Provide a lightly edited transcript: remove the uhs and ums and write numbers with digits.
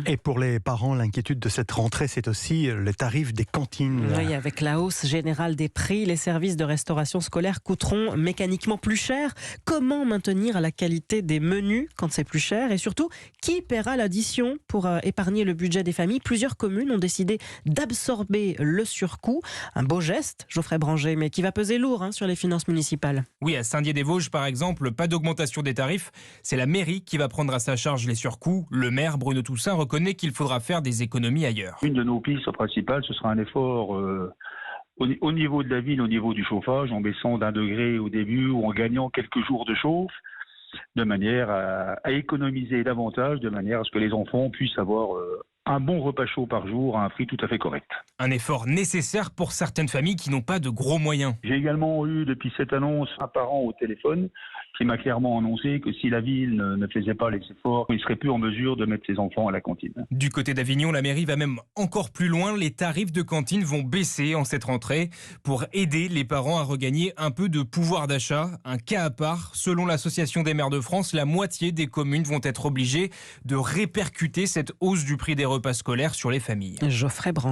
Et pour les parents, l'inquiétude de cette rentrée, c'est aussi les tarifs des cantines. Oui, avec la hausse générale des prix, les services de restauration scolaire coûteront mécaniquement plus cher. Comment maintenir la qualité des menus quand c'est plus cher? Et surtout, qui paiera l'addition pour épargner le budget des familles? Plusieurs communes ont décidé d'absorber le surcoût. Un beau geste, Geoffrey Branger, mais qui va peser lourd sur les finances municipales. Oui, à Saint-Dié-des-Vosges, par exemple, pas d'augmentation des tarifs. C'est la mairie qui va prendre à sa charge les surcoûts. Le maire, Bruno Toussaint, reconnaît qu'il faudra faire des économies ailleurs. Une de nos pistes principales, ce sera un effort au niveau de la ville, au niveau du chauffage, en baissant d'1 degré au début ou en gagnant quelques jours de chauffe, de manière à économiser davantage, de manière à ce que les enfants puissent avoir un bon repas chaud par jour à un prix tout à fait correct. Un effort nécessaire pour certaines familles qui n'ont pas de gros moyens. J'ai également eu depuis cette annonce un parent au téléphone qui m'a clairement annoncé que si la ville ne faisait pas les efforts, il ne serait plus en mesure de mettre ses enfants à la cantine. Du côté d'Avignon, la mairie va même encore plus loin. Les tarifs de cantine vont baisser en cette rentrée pour aider les parents à regagner un peu de pouvoir d'achat. Un cas à part, selon l'Association des maires de France, la moitié des communes vont être obligées de répercuter cette hausse du prix des repas scolaires sur les familles. Geoffrey Branger.